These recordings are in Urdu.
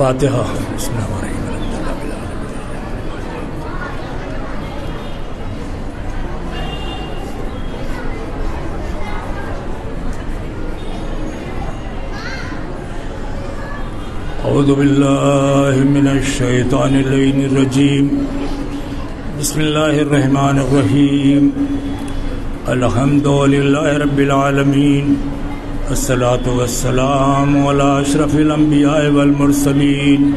فاتحہ. بسم اللہ الرحمن الرحیم. اعوذ باللہ من الشیطان اللعین الرجیم. بسم اللہ الرحمن الرحیم. الحمد للہ رب العالمین. الصلاة والسلام علی اشرف الانبیاء والمرسلین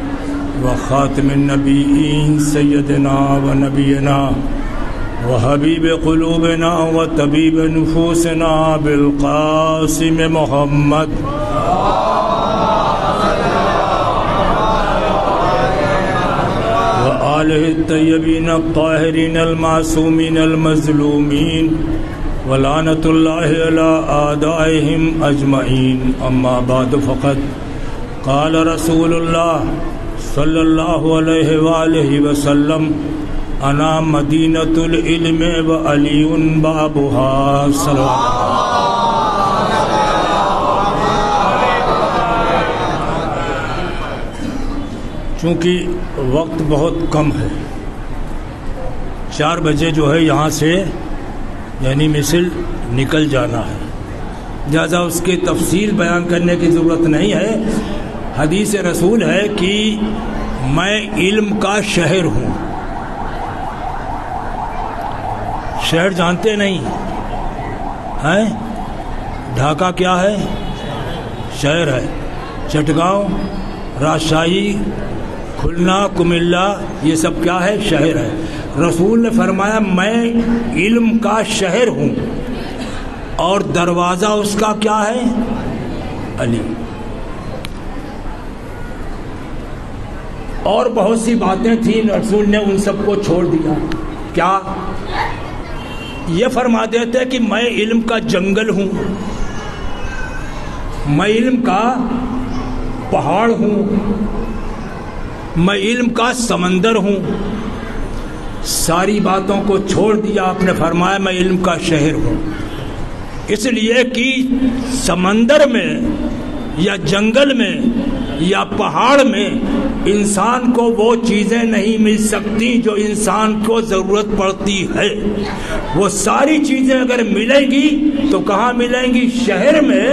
وخاتم النبیین سیدنا و نبینا وحبیب قلوبنا وطبیب نفوسنا بالقاسم محمد وآلہ الطیبین الطاہرین المعصومین المظلومین ولعنۃ اللہ علی اعدائہم اجمعین. اما بعد فقد قال رسول اللہ صلی اللہ علیہ وآلہ وسلم انا مدینۃ العلم وعلی بابها. چونکہ وقت بہت کم ہے، 4 بجے جو ہے یہاں سے یعنی مثل نکل جانا ہے، لہذا اس کی تفصیل بیان کرنے کی ضرورت نہیں ہے. حدیث رسول ہے کہ میں علم کا شہر ہوں. شہر جانتے نہیں ہیں؟ ڈھاکہ کیا ہے؟ شہر ہے. چٹگاؤں، راجشاہی، کھلنا، کملا، یہ سب کیا ہے؟ شہر ہے. رسول نے فرمایا میں علم کا شہر ہوں اور دروازہ اس کا کیا ہے؟ علی. اور بہت سی باتیں تھیں، رسول نے ان سب کو چھوڑ دیا. کیا یہ فرما دیتے کہ میں علم کا جنگل ہوں، میں علم کا پہاڑ ہوں، میں علم کا سمندر ہوں. ساری باتوں کو چھوڑ دیا. آپ نے فرمایا میں علم کا شہر ہوں، اس لیے کہ سمندر میں یا جنگل میں یا پہاڑ میں انسان کو وہ چیزیں نہیں مل سکتی جو انسان کو ضرورت پڑتی ہے. وہ ساری چیزیں اگر ملیں گی تو کہاں ملیں گی؟ شہر میں.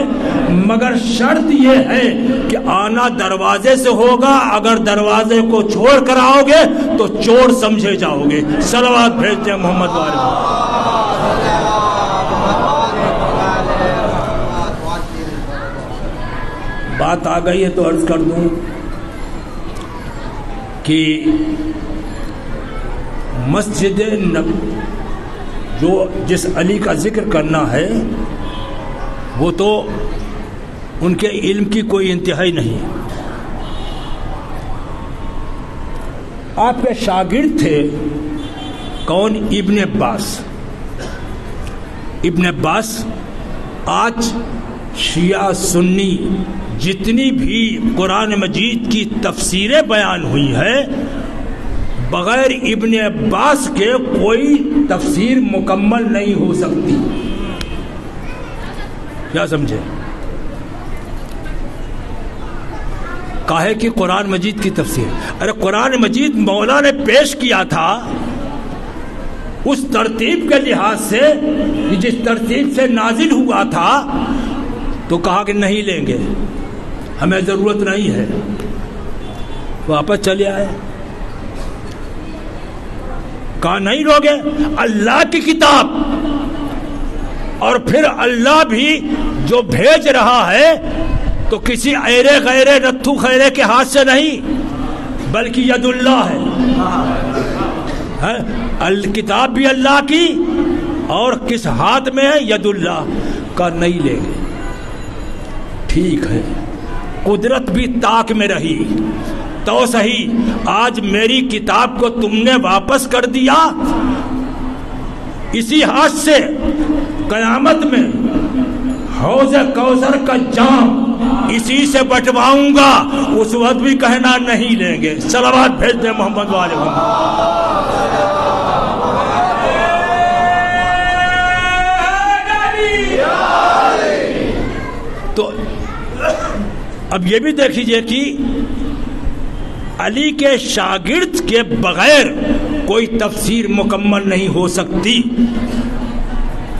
مگر شرط یہ ہے کہ آنا دروازے سے ہوگا. اگر دروازے کو چھوڑ کر آؤ گے تو چور سمجھے جاؤ گے. صلوات بھیجتے ہیں محمد والے. بات آ گئی ہے تو عرض کر دوں کہ مسجد جو جس علی کا ذکر کرنا ہے وہ تو ان کے علم کی کوئی انتہائی نہیں. آپ کے شاگرد تھے کون؟ ابن عباس. ابن عباس آج شیعہ سنی جتنی بھی قرآن مجید کی تفسیریں بیان ہوئی ہیں بغیر ابن عباس کے کوئی تفسیر مکمل نہیں ہو سکتی. کیا سمجھے؟ کاہے کہ قرآن مجید کی تفسیر، ارے قرآن مجید مولا نے پیش کیا تھا اس ترتیب کے لحاظ سے جس ترتیب سے نازل ہوا تھا، تو کہا کہ نہیں لیں گے، ہمیں ضرورت نہیں ہے. واپس چلے آئے. کہا نہیں لوگے. اللہ کی کتاب اور پھر اللہ بھی جو بھیج رہا ہے تو کسی ایرے غیرے نتھو خیرے کے ہاتھ سے نہیں بلکہ ید اللہ ہے. کتاب بھی اللہ کی اور کس ہاتھ میں ہے؟ ید اللہ کا. نہیں لیں گے. ٹھیک ہے، قدرت بھی طاق میں رہی تو صحیح. آج میری کتاب کو تم نے واپس کر دیا، اسی ہاتھ سے قیامت میں حوض کوثر کا جام اسی سے بٹواؤں گا. اس وقت بھی کہنا نہیں لیں گے. صلوات بھیج دیں محمد والے محمد. تو اب یہ بھی دیکھ لیجئے کہ علی کے شاگرد کے بغیر کوئی تفسیر مکمل نہیں ہو سکتی۔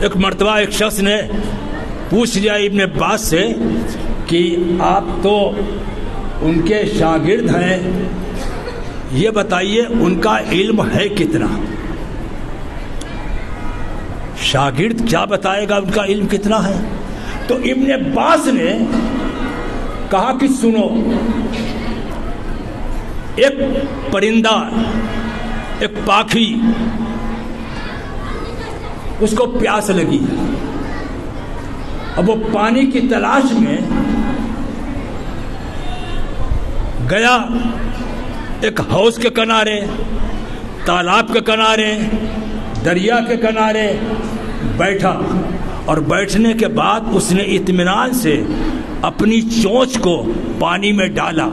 ایک مرتبہ ایک شخص نے پوچھ لیا ابن عباس سے کہ آپ تو ان کے شاگرد ہیں، یہ بتائیے ان کا علم ہے کتنا؟ شاگرد کیا بتائے گا ان کا علم کتنا ہے؟ تو ابن عباس نے کہا کہ سنو، ایک پرندہ، ایک پاکھی، اس کو پیاس لگی، اب وہ پانی کی تلاش میں گیا، ایک حوض کے کنارے، تالاب کے کنارے، دریا کے کنارے بیٹھا، اور بیٹھنے کے بعد اس نے اطمینان سے اپنی چونچ کو پانی میں ڈالا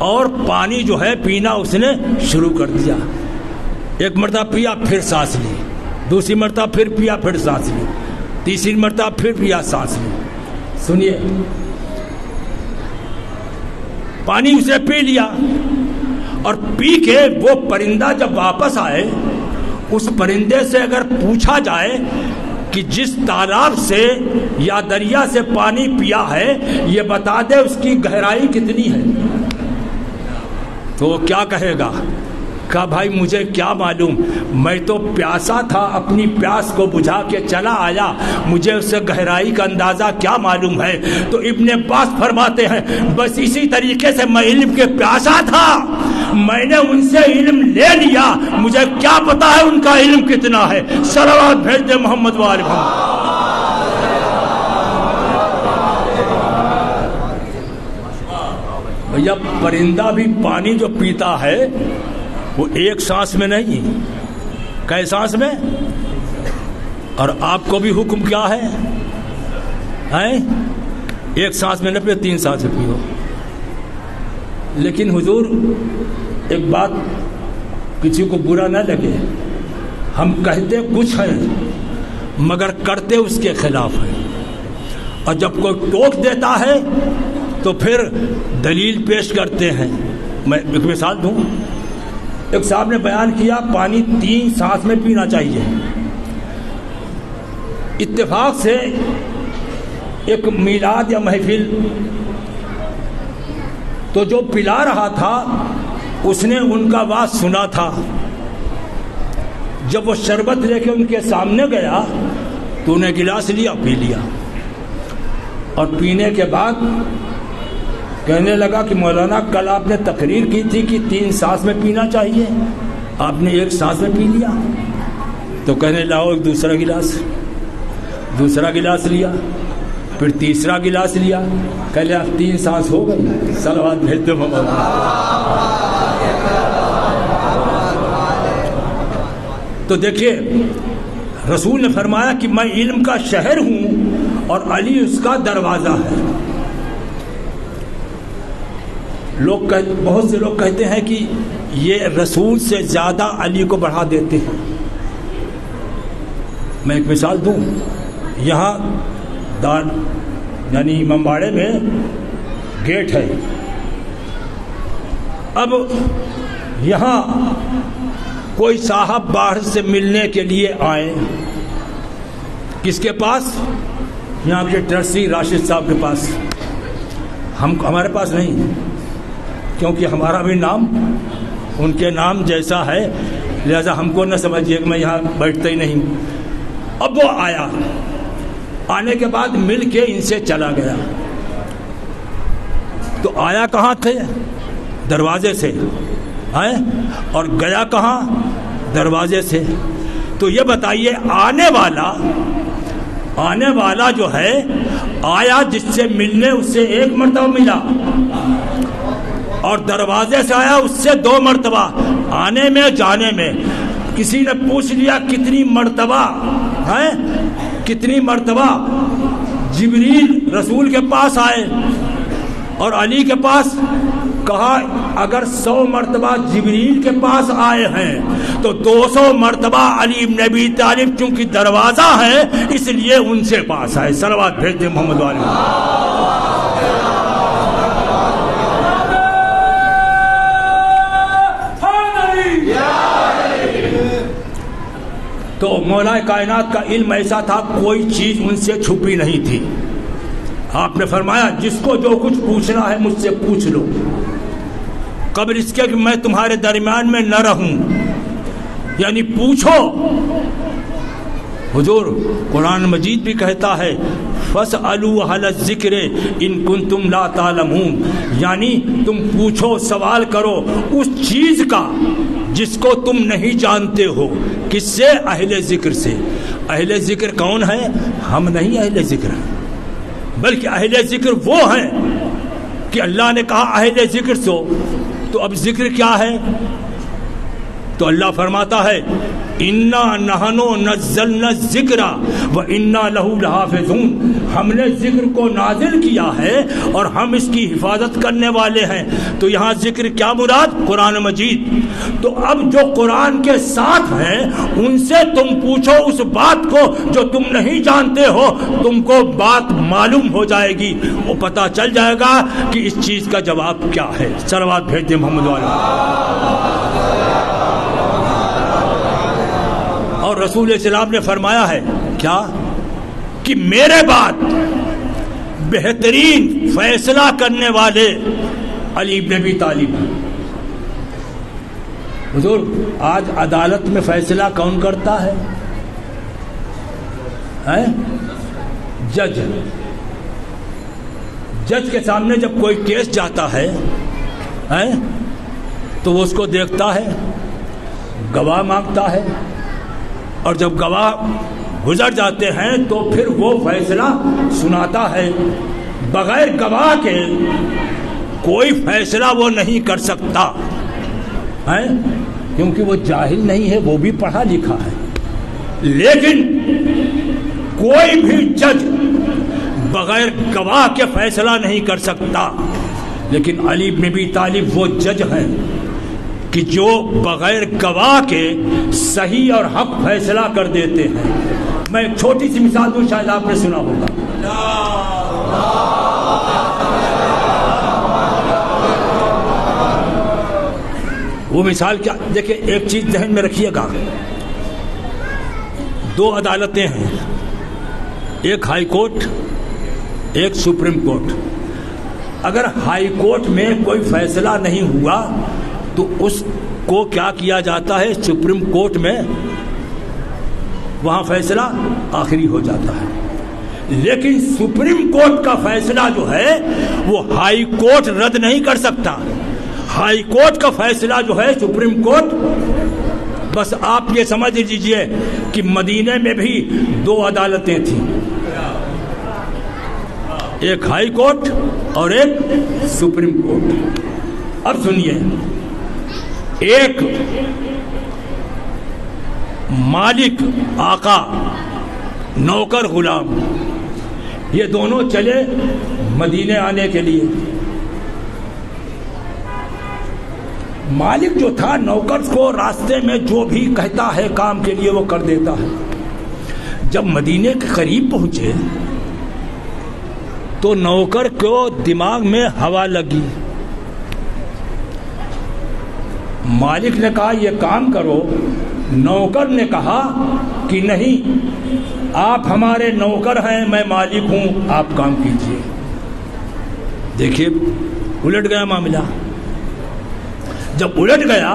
اور پانی جو ہے پینا اس نے شروع کر دیا۔ ایک مرتبہ پیا، پھر سانس لی، دوسری مرتبہ پھر پیا، پھر سانس لی، تیسری مرتبہ پھر پیا، سانس لی۔ سنیے، پانی اسے پی لیا، اور پی کے وہ پرندہ جب واپس آئے، اس پرندے سے اگر پوچھا جائے کہ جس تالاب سے یا دریا سے پانی پیا ہے یہ بتا دے اس کی گہرائی کتنی ہے، تو وہ کیا کہے گا؟ کہا بھائی مجھے کیا معلوم، میں تو پیاسا تھا، اپنی پیاس کو بجھا کے چلا آیا، مجھے اس سے گہرائی کا اندازہ کیا معلوم ہے؟ تو ابن عباس فرماتے ہیں بس اسی طریقے سے میں علم کے پیاسا تھا، میں نے ان سے علم لے لیا، مجھے کیا پتا ہے ان کا علم کتنا ہے۔ صلوات بھیج دے محمد و آل محمد۔ بھیا پرندہ بھی پانی جو پیتا ہے وہ ایک سانس میں نہیں، کئی سانس میں، اور آپ کو بھی حکم کیا ہے؟ ایک سانس میں نہ پیو، 3 سانس میں پیو۔ لیکن حضور ایک بات کسی کو برا نہ لگے، ہم کہتے کچھ ہیں مگر کرتے اس کے خلاف ہیں، اور جب کوئی ٹوک دیتا ہے تو پھر دلیل پیش کرتے ہیں۔ میں ایک مثال دوں، ایک صاحب نے بیان کیا پانی 3 سانس میں پینا چاہیے، اتفاق سے ایک میلاد یا محفل، تو جو پلا رہا تھا اس نے ان کا بات سنا تھا، جب وہ شربت لے کے ان کے سامنے گیا تو انہیں گلاس لیا، پی لیا، اور پینے کے بعد کہنے لگا کہ مولانا کل آپ نے تقریر کی تھی کہ 3 سانس میں پینا چاہیے، آپ نے 1 سانس میں پی لیا۔ تو کہنے لاؤ ایک دوسرا گلاس، دوسرا گلاس لیا، پھر تیسرا گلاس لیا، کہلے آپ 3 سانس ہو گئی۔ صلوات بھیج دو محمد۔ تو دیکھیے رسول نے فرمایا کہ میں علم کا شہر ہوں اور علی اس کا دروازہ ہے۔ بہت سے لوگ کہتے ہیں کہ یہ رسول سے زیادہ علی کو بڑھا دیتے ہیں۔ میں ایک مثال دوں، یہاں یعنی امامباڑے میں گیٹ ہے، اب یہاں کوئی صاحب باہر سے ملنے کے لیے آئے، کس کے پاس؟ یہاں کے ٹرسٹی راشد صاحب کے پاس، ہمارے پاس نہیں، کیونکہ ہمارا بھی نام ان کے نام جیسا ہے، لہذا ہم کو نہ سمجھیے کہ میں یہاں بیٹھتا ہی نہیں۔ اب وہ آیا، آنے کے بعد مل کے ان سے چلا گیا، تو آیا کہاں تھے؟ دروازے سے، اور گیا کہاں؟ دروازے سے۔ تو یہ بتائیے آنے والا جو ہے، آیا جس سے ملنے اس سے 1 مرتبہ ملا، اور دروازے سے آیا اس سے 2 مرتبہ، آنے میں جانے میں۔ کسی نے پوچھ لیا کتنی مرتبہ ہے، کتنی مرتبہ جبریل رسول کے پاس آئے اور علی کے پاس؟ کہا اگر 100 مرتبہ جبریل کے پاس آئے ہیں تو 200 مرتبہ علی بن ابی طالب چونکہ دروازہ ہے اس لیے ان سے پاس آئے۔ صلوات بھیج دے محمد علیہ۔ تو مولا کائنات کا علم ایسا تھا کوئی چیز ان سے چھپی نہیں تھی. آپ نے فرمایا جس کو جو کچھ پوچھنا ہے مجھ سے پوچھ لو قبل اس کے کہ میں تمہارے درمیان میں نہ رہوں، یعنی پوچھو. حضور قرآن مجید بھی کہتا ہے فَاسْأَلُوا أَهْلَ الذِّكْرِ إِن كُنتُمْ لَا تَعْلَمُونَ، یعنی تم پوچھو سوال کرو اس چیز کا جس کو تم نہیں جانتے ہو. کس سے؟ اہل ذکر سے. اہل ذکر کون ہے؟ ہم نہیں اہل ذکر ہیں، بلکہ اہل ذکر وہ ہیں کہ اللہ نے کہا اہل ذکر سو. تو اب ذکر کیا ہے؟ تو اللہ فرماتا ہے انا نحن نزلنا الذکر وانا لہ لحافظون، ہم نے ذکر کو نازل کیا ہے اور ہم اس کی حفاظت کرنے والے ہیں. تو یہاں ذکر کیا مراد؟ قرآن مجید. تو اب جو قرآن کے ساتھ ہیں ان سے تم پوچھو اس بات کو جو تم نہیں جانتے ہو، تم کو بات معلوم ہو جائے گی، وہ پتہ چل جائے گا کہ اس چیز کا جواب کیا ہے. صلوات بھیج دیں محمد علیہ. اور رسول اسلام نے فرمایا ہے کیا کہ میرے بعد بہترین فیصلہ کرنے والے علی بن ابی طالب. حضور آج عدالت میں فیصلہ کون کرتا ہے؟ جج. جج کے سامنے جب کوئی کیس جاتا ہے تو وہ اس کو دیکھتا ہے، گواہ مانگتا ہے، اور جب گواہ گزر جاتے ہیں تو پھر وہ فیصلہ سناتا ہے. بغیر گواہ کے کوئی فیصلہ وہ نہیں کر سکتا کیونکہ وہ جاہل نہیں ہے، وہ بھی پڑھا لکھا ہے. لیکن کوئی بھی جج بغیر گواہ کے فیصلہ نہیں کر سکتا. لیکن علی بن ابی طالب وہ جج ہیں کہ جو بغیر گواہ کے صحیح اور حق فیصلہ کر دیتے ہیں. میں ایک چھوٹی سی مثال دوں، شاید آپ نے سنا ہوگا. وہ مثال کیا؟ دیکھیں ایک چیز ذہن میں رکھیے گا، دو عدالتیں ہیں، ایک ہائی کورٹ ایک سپریم کورٹ. اگر ہائی کورٹ میں کوئی فیصلہ نہیں ہوا تو اس کو کیا کیا جاتا ہے؟ سپریم کورٹ میں وہاں فیصلہ آخری ہو جاتا ہے. لیکن سپریم کورٹ کا فیصلہ جو ہے وہ ہائی کورٹ رد نہیں کر سکتا. ہائی کورٹ کا فیصلہ جو ہے سپریم کورٹ، بس آپ یہ سمجھ لیجئے کہ مدینے میں بھی دو عدالتیں تھیں، ایک ہائی کورٹ اور ایک سپریم کورٹ. اب سنیے، ایک مالک آقا، نوکر غلام، یہ دونوں چلے مدینے آنے کے لیے. مالک جو تھا نوکر کو راستے میں جو بھی کہتا ہے کام کے لیے وہ کر دیتا ہے. جب مدینے کے قریب پہنچے تو نوکر کو دماغ میں ہوا لگی. مالک نے کہا یہ کام کرو، نوکر نے کہا کہ نہیں، آپ ہمارے نوکر ہیں، میں مالک ہوں، آپ کام کیجئے. دیکھیے الٹ گیا معاملہ. جب الٹ گیا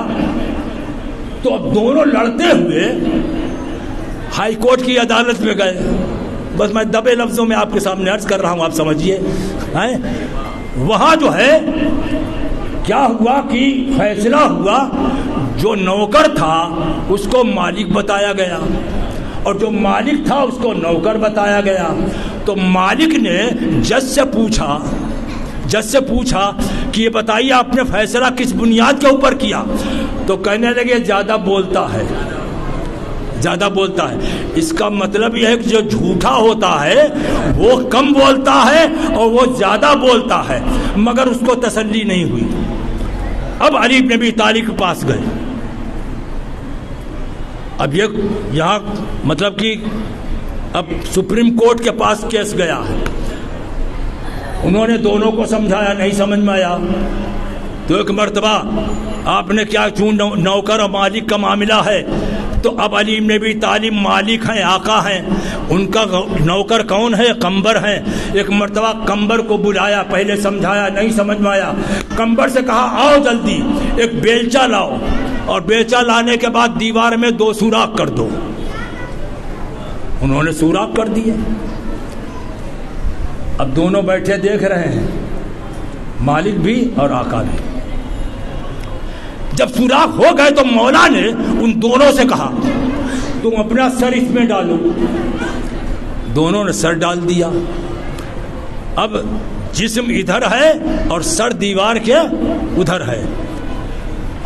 تو اب دونوں لڑتے ہوئے ہائی کورٹ کی عدالت میں گئے. بس میں دبے لفظوں میں آپ کے سامنے عرض کر رہا ہوں، آپ سمجھیے. وہاں جو ہے کیا ہوا کہ فیصلہ ہوا، جو نوکر تھا اس کو مالک بتایا گیا اور جو مالک تھا اس کو نوکر بتایا گیا. تو مالک نے جج سے پوچھا کہ یہ بتائیے آپ نے فیصلہ کس بنیاد کے اوپر کیا؟ تو کہنے لگے زیادہ بولتا ہے. اس کا مطلب یہ ہے کہ جو جھوٹا ہوتا ہے وہ کم بولتا ہے اور وہ زیادہ بولتا ہے، مگر اس کو تسلی نہیں ہوئی. اب علی بن ابی طالب کے پاس گئے. اب یہاں مطلب کہ اب سپریم کورٹ کے پاس کیس گیا ہے. انہوں نے دونوں کو سمجھایا، نہیں سمجھ میں آیا تو ایک مرتبہ آپ نے کیا، چون نوکر اور مالک کا معاملہ ہے تو اب علی بن ابی طالب مالک ہیں، آقا ہیں، ان کا نوکر کون ہے؟ قمبر ہیں۔ ایک مرتبہ قمبر کو بلایا، پہلے سمجھایا نہیں سمجھ میں آیا، قمبر سے کہا آؤ جلدی ایک بیلچہ لاؤ، اور بیلچہ لانے کے بعد دیوار میں 2 سوراخ کر دو۔ انہوں نے سوراخ کر دیے۔ اب دونوں بیٹھے دیکھ رہے ہیں، مالک بھی اور آقا بھی۔ جب سوراخ ہو گئے تو مولا نے ان دونوں سے کہا تم اپنا سر اس میں ڈالو۔ دونوں نے سر ڈال دیا۔ اب جسم ادھر ہے اور سر دیوار کے ادھر ہے،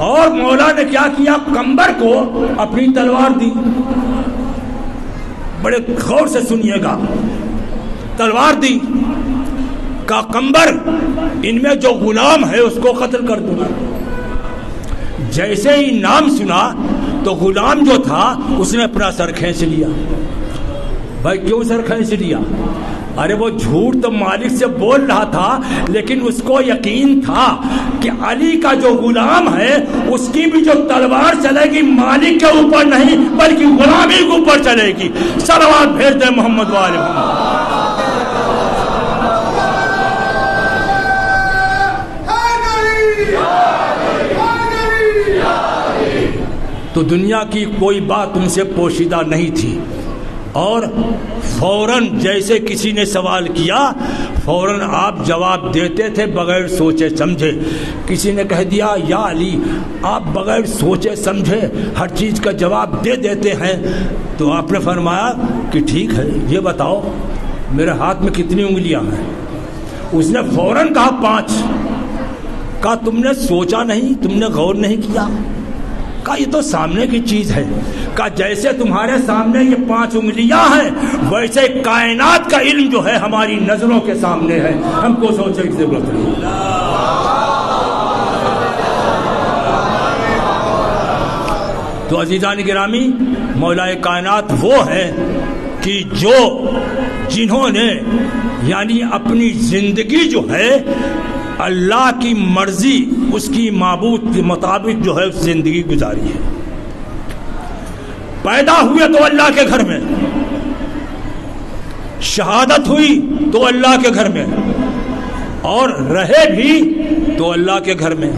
اور مولا نے کیا کیا؟ قمبر کو اپنی تلوار دی۔ بڑے غور سے سنیے گا، تلوار دی، کا قمبر ان میں جو غلام ہے اس کو قتل کر دوں۔ جیسے ہی نام سنا تو غلام جو تھا اس نے اپنا سر کھینچ لیا۔ بھائی کیوں سر کھینچ لیا؟ ارے وہ جھوٹ تو مالک سے بول رہا تھا، لیکن اس کو یقین تھا کہ علی کا جو غلام ہے اس کی بھی جو تلوار چلے گی مالک کے اوپر نہیں بلکہ غلامی کے اوپر چلے گی۔ صلوات بھیج دیں محمد وآل محمد۔ تو دنیا کی کوئی بات ان سے پوشیدہ نہیں تھی، اور فوراً جیسے کسی نے سوال کیا فوراً آپ جواب دیتے تھے بغیر سوچے سمجھے۔ کسی نے کہہ دیا یا علی آپ بغیر سوچے سمجھے ہر چیز کا جواب دے دیتے ہیں، تو آپ نے فرمایا کہ ٹھیک ہے یہ بتاؤ میرے ہاتھ میں کتنی انگلیاں ہیں؟ اس نے فوراً کہا 5۔ کہا تم نے سوچا نہیں، تم نے غور نہیں کیا؟ کہا یہ تو سامنے کی چیز ہے۔ کہا جیسے تمہارے سامنے یہ 5 انگلیاں ہیں ویسے کائنات کا علم جو ہے ہماری نظروں کے سامنے ہے، ہم کو سوچنے کی ضرورت نہیں۔ تو عزیزان گرامی، مولا کائنات وہ ہے کہ جنہوں نے یعنی اپنی زندگی جو ہے اللہ کی مرضی اس کی معبود کے مطابق جو ہے زندگی گزاری ہے۔ پیدا ہوئے تو اللہ کے گھر میں، شہادت ہوئی تو اللہ کے گھر میں، اور رہے بھی تو اللہ کے گھر میں۔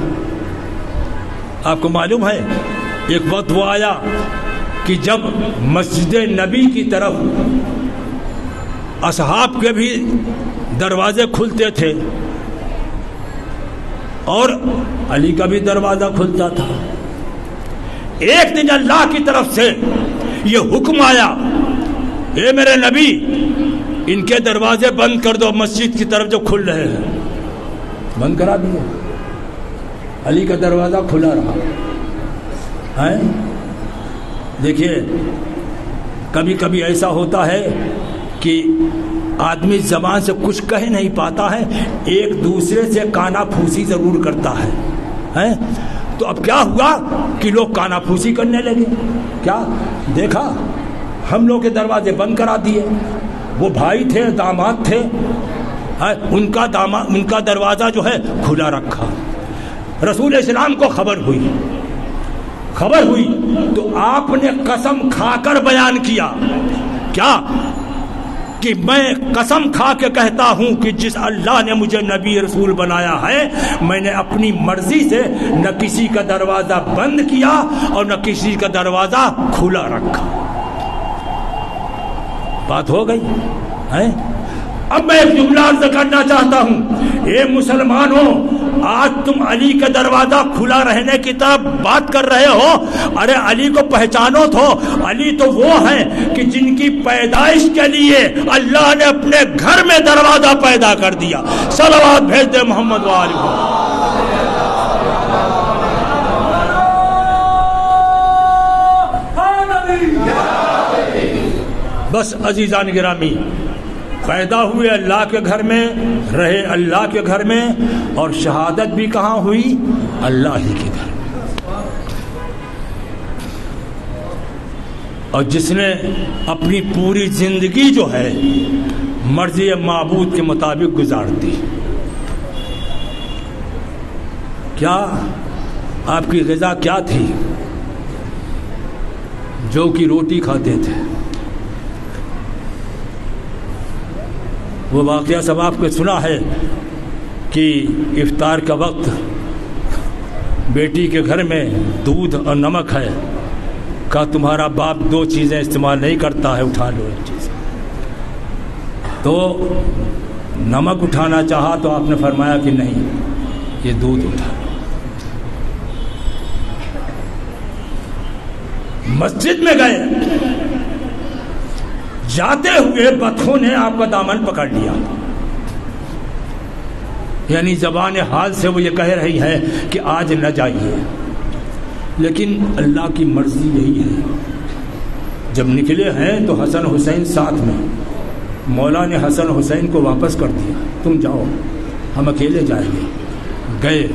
آپ کو معلوم ہے ایک وقت وہ آیا کہ جب مسجد نبی کی طرف اصحاب کے بھی دروازے کھلتے تھے اور علی کا بھی دروازہ کھلتا تھا۔ ایک دن اللہ کی طرف سے یہ حکم آیا اے میرے نبی ان کے دروازے بند کر دو، مسجد کی طرف جو کھل رہے ہیں بند کرا دیے۔ علی کا دروازہ کھلا رہا ہے۔ دیکھیے کبھی کبھی ایسا ہوتا ہے کہ آدمی زبان سے کچھ کہہ نہیں پاتا ہے، ایک دوسرے سے کانا پھوسی ضرور کرتا ہے۔ تو اب کیا ہوا کہ لوگ کانا پھوسی کرنے لگے۔ کیا دیکھا؟ ہم لوگ کے دروازے بند کرا دیے۔ وہ بھائی تھے، داماد تھے، ان کا دروازہ جو ہے کھلا رکھا۔ رسول اسلام کو خبر ہوئی تو آپ نے قسم کھا کر بیان کیا کیا کہ میں قسم کھا کے کہتا ہوں کہ جس اللہ نے مجھے نبی رسول بنایا ہے میں نے اپنی مرضی سے نہ کسی کا دروازہ بند کیا اور نہ کسی کا دروازہ کھلا رکھا۔ بات ہو گئی ہے۔ اب میں ایک جملہ عرض کرنا چاہتا ہوں، اے مسلمانوں آج تم علی کا دروازہ کھلا رہنے کی طرف بات کر رہے ہو، ارے علی کو پہچانو تو، علی تو وہ ہیں کہ جن کی پیدائش کے لیے اللہ نے اپنے گھر میں دروازہ پیدا کر دیا۔ صلوات بھیج دے محمد وآل محمد۔ بس عزیزان گرامی، پیدا ہوئے اللہ کے گھر میں، رہے اللہ کے گھر میں، اور شہادت بھی کہاں ہوئی؟ اللہ ہی کے گھر میں۔ اور جس نے اپنی پوری زندگی جو ہے مرضی معبود کے مطابق گزار دی، کیا آپ کی غذا کیا تھی؟ جو کی روٹی کھاتے تھے. وہ واقعہ سب آپ کو سنا ہے کہ افطار کا وقت بیٹی کے گھر میں دودھ اور نمک ہے. کہا تمہارا باپ 2 چیزیں استعمال نہیں کرتا ہے, اٹھا لو ایک چیز. تو نمک اٹھانا چاہا تو آپ نے فرمایا کہ نہیں, یہ دودھ اٹھا لو. مسجد میں گئے, جاتے ہوئے بطخوں نے آپ کا دامن پکڑ لیا. یعنی زبان حال سے وہ یہ کہہ رہی ہے کہ آج نہ جائیے, لیکن اللہ کی مرضی یہی ہے. جب نکلے ہیں تو حسن حسین ساتھ میں, مولا نے حسن حسین کو واپس کر دیا, تم جاؤ ہم اکیلے جائیں گے. گئے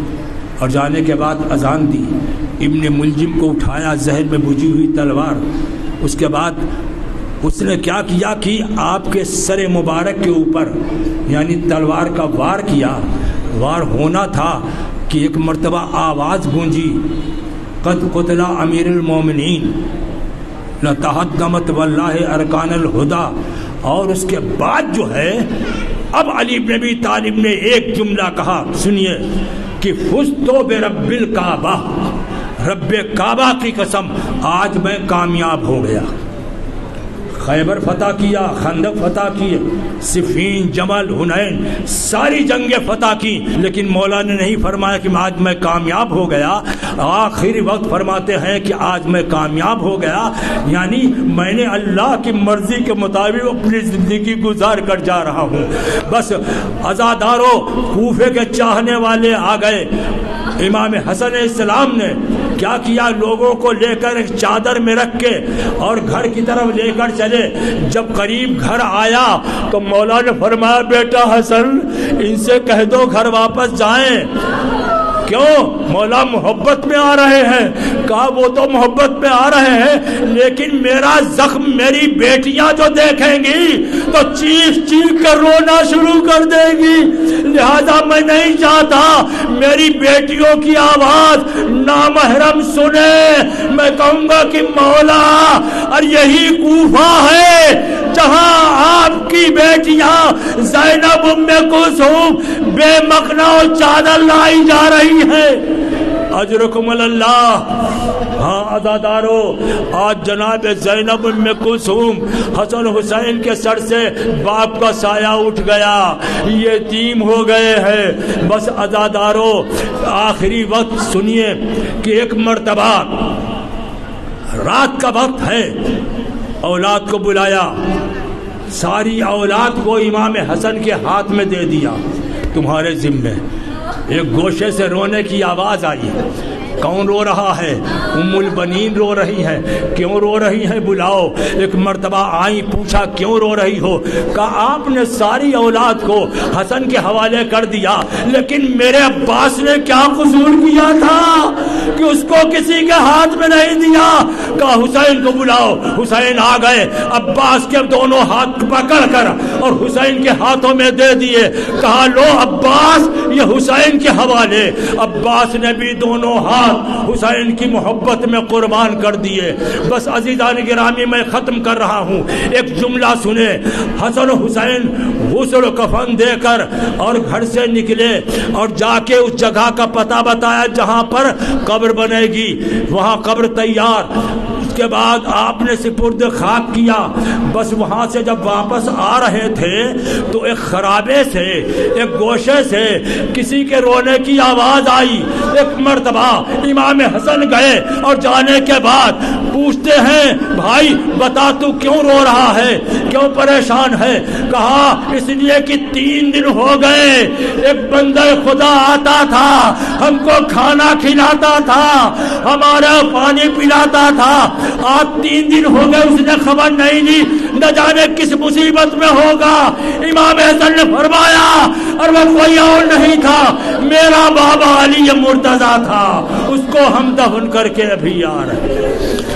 اور جانے کے بعد اذان دی. ابن ملجم کو اٹھایا, زہر میں بجھی ہوئی تلوار. اس کے بعد اس نے کیا کیا کہ آپ کے سر مبارک کے اوپر یعنی تلوار کا وار کیا. وار ہونا تھا کہ ایک مرتبہ آواز گونجی, قد قتل امیر المومنین لتحطمت واللہ ارکان الہدا. اور اس کے بعد جو ہے اب علی بن ابی طالب نے ایک جملہ کہا, سنیے, کہ فزت برب الکعبہ, رب کعبہ کی قسم آج میں کامیاب ہو گیا. خیبر فتح کیا, خندق فتح کیے, صفین, جمل, حنین, ساری جنگیں فتح کی, لیکن مولا نے نہیں فرمایا کہ آج میں کامیاب ہو گیا. آخری وقت فرماتے ہیں کہ آج میں کامیاب ہو گیا, یعنی میں نے اللہ کی مرضی کے مطابق اپنی زندگی گزار کر جا رہا ہوں. بس عزاداروں, کوفے کے چاہنے والے آ گئے. امام حسن السلام نے کیا کیا, لوگوں کو لے کر ایک چادر میں رکھ کے اور گھر کی طرف لے کر چلے. جب قریب گھر آیا تو مولا نے فرمایا, بیٹا حسن ان سے کہہ دو گھر واپس جائیں. کیوں؟ مولا محبت میں آ رہے ہیں. کہا وہ تو محبت میں آ رہے ہیں, لیکن میرا زخم میری بیٹیاں جو دیکھیں گی تو چیخ چیخ کر رونا شروع کر دے گی, لہذا میں نہیں چاہتا میری بیٹیوں کی آواز نامحرم سنے. میں کہوں گا کہ مولا, اور یہی کوفہ ہے جہاں آپ کی بیٹیاں زینب ام کلثوم بے مخنا و چادر لائی جا رہی ہے. اجرکم اللہ. ہاں عزادارو, آج جناب زینب ام کلثوم حسن حسین کے سر سے باپ کا سایہ اٹھ گیا, یتیم ہو گئے ہیں. بس عزادارو, آخری وقت سنیے کہ ایک مرتبہ رات کا وقت ہے, اولاد کو بلایا, ساری اولاد کو امام حسن کے ہاتھ میں دے دیا, تمہارے ذمے. ایک گوشے سے رونے کی آواز آئی. کون رو رہا ہے؟ ام البنین رو رہی ہے. کیوں رو رہی ہیں؟ بلاؤ. ایک مرتبہ آئی, پوچھا کیوں رو رہی ہو؟ کہا آپ نے ساری اولاد کو حسن کے حوالے کر دیا, لیکن میرے عباس نے کیا قصور کیا تھا کہ اس کو کسی کے ہاتھ میں نہیں دیا. کہا حسین کو بلاؤ. حسین آ گئے, عباس کے دونوں ہاتھ پکڑ کر اور حسین کے ہاتھوں میں دے دیے. کہا لو عباس, یہ حسین کے حوالے. عباس نے بھی دونوں ہاتھ حسین کی محبت میں قربان کر دیے. بس عزیزان گرامی, میں ختم کر رہا ہوں. ایک جملہ سنے. حسن حسین غسل و کفن دے کر اور گھر سے نکلے اور جا کے اس جگہ کا پتہ بتایا جہاں پر قبر بنے گی. وہاں قبر تیار. اس کے بعد آپ نے سپرد خاک کیا. بس وہاں سے جب واپس آ رہے تھے تو ایک خرابے سے, ایک گوشے سے کسی کے رونے کی آواز آئی. ایک مرتبہ امام حسن گئے اور جانے کے بعد پوچھتے ہیں, بھائی بتا تو کیوں رو رہا ہے, کیوں پریشان ہے؟ کہا اس لیے کہ 3 دن ہو گئے ایک بندہ خدا آتا تھا, ہم کو کھانا کھلاتا تھا, ہمارا پانی پلاتا تھا. آج 3 دن ہو گئے اس نے خبر نہیں لی, نہ جانے کس مصیبت میں ہوگا. امام حسن نے فرمایا, اور وہ کوئی اور نہیں تھا, میرا بابا علی مرتضیٰ تھا, اس کو ہم دفن کر کے ابھی آ رہے ہیں.